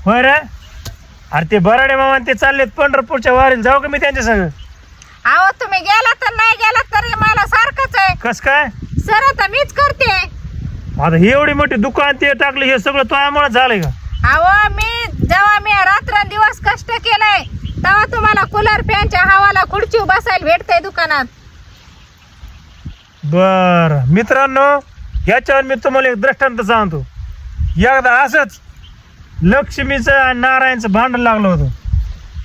होय रे. अरे ते बराडे मामा ते चाललेत पंढरपूरच्या वारीला, जाऊ का मी त्यांच्या संग? अहो तुम्ही गेला तर नाही गेला तरी मला सारखंच आहे. कस काय? सर आता मीच करते. आता ही एवढी मोठी दुकान ते टाकलं, हे सगळं तुझ्यामुळे झालंय का? अहो जेव्हा मी रात्रंदिवस कष्ट केलंय तेव्हा तुम्हाला कूलर फॅनच्या हवाला खुर्ची बसायला भेटतंय दुकानात. बर मित्रांनो, याच्यावर मी तुम्हाला एक दृष्टांत सांगतो. एकदा असंच लक्ष्मीचं आणि नारायणचं भांडण लागलं होतं.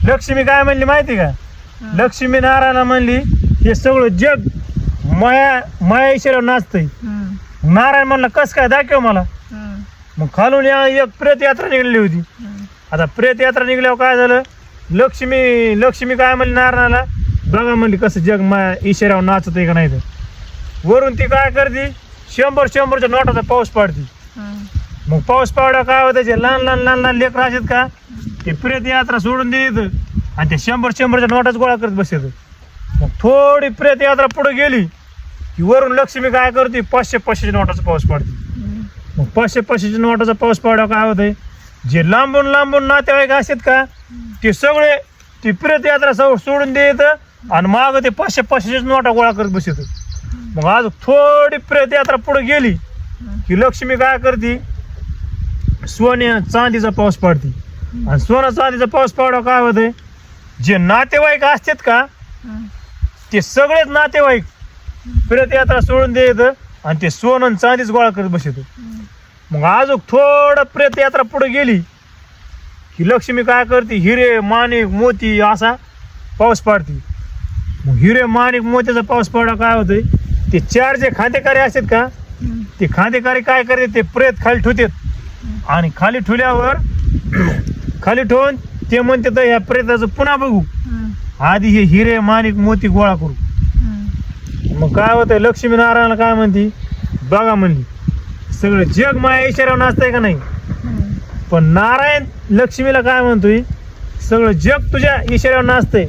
लक्ष्मी काय म्हणली माहिती का? लक्ष्मी नारायणला म्हणली हे सगळं जग माया ईश्वरावर नाचतंय. नारायण म्हणलं कस काय, दाखव मला. मग खालून एक प्रेत यात्रा निघाली होती. आता प्रेत यात्रा निघल्यावर काय झालं, लक्ष्मी काय म्हणली नारायणाला, बघा म्हणली कसं जग माया ईश्वरावर नाचत आहे का नाही. तर वरून ती काय करते, 100-100च्या नोटाचा पाऊस पाडते. मग पाऊस पावडा काय होतं, जे लहान लहान लेकरं असतात का, ते प्रेत यात्रा सोडून देत आणि ते 100-100च्या नोटाच गोळा करत बसत. मग थोडी प्रेत यात्रा पुढे गेली की वरून लक्ष्मी काय करते, 500-500च्या नोटाचा पाऊस पाडते. मग 500-500च्या नोटाचा पाऊस पावडा काय होतंय, जे लांबून नातेवाईक असतात का, ते सगळे ती प्रेत यात्रा सोडून देत आणि माग ते 500-500च्या नोटा गोळा करत बसत. मग आज थोडी प्रेत यात्रा पुढे गेली की लक्ष्मी काय करते, सोन्या चांदीचा पाऊस पाडते. आणि सोना चांदीचा पाऊस पावडा काय होतंय, जे नातेवाईक असतात का, ते सगळेच नातेवाईक प्रेत यात्रा सोडून देत आणि ते सोनं चांदीच गोळा करत बसत. मग अजून थोडं प्रेत यात्रा पुढे गेली की लक्ष्मी काय करते, हिरे माणिक मोती असा पाऊस पाडते. मग हिरे माणिक मोत्याचा पाऊस पावडा काय होतंय, ते 4 जे खांदेकारी असतात का, ते खांदेकारी काय करते, ते प्रेत खाली ठेवतात आणि खाली ठेवल्यावर खाली ठेवून ते म्हणते तर ह्या प्रेताचं पुन्हा बघू, आधी हे हिरे माणिक मोती गोळा करू. मग काय होतंय, लक्ष्मी नारायणला काय म्हणते, बघा म्हणली सगळं जग माया ईश्वरावर नाचतंय का नाही. पण नारायण लक्ष्मीला काय म्हणतोय, सगळं जग तुझ्या ईश्वरावर नाचतंय,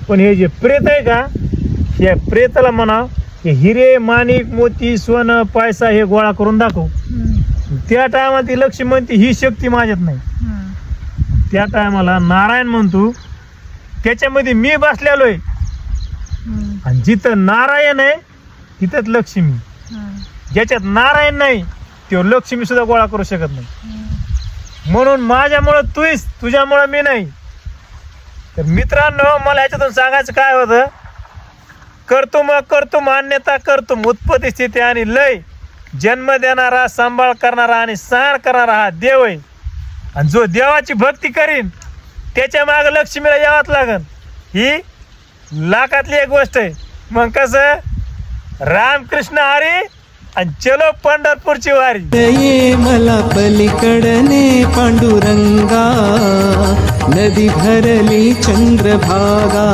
पण हे जे प्रेत आहे का, या प्रेताला म्हणा हे हिरे माणिक मोती सोनं पैसा हे गोळा करून दाखव. त्या टायमाला ती लक्ष्मी म्हणते ही शक्ती माझ्यात नाही. त्या टायमाला नारायण म्हणतो त्याच्यामध्ये मी बसलेलो आहे आणि जिथं नारायण आहे तिथंच लक्ष्मी. ज्याच्यात नारायण नाही तो लक्ष्मी सुद्धा गोळा करू शकत नाही. म्हणून माझ्यामुळं तूच, तुझ्यामुळं मी नाही. तर मित्रांनो, मला ह्याच्यातून सांगायचं काय होतं, कर्तुम अन्यथा कर्तुम, उत्पत्ती स्थिती आणि लय, जन्म देणारा सांभाळ करणारा आणि सहन करणारा हा देव आहे. आणि जो देवाची भक्ती करीन त्याच्या मागे लक्ष्मीला यावंच लागन. ही लाखातली एक गोष्ट आहे. मग कसं, रामकृष्ण हरी आणि चलो पंढरपूरची वारी. ये मला पलीकडने पांडुरंगा, नदी भरली चंद्रभागा.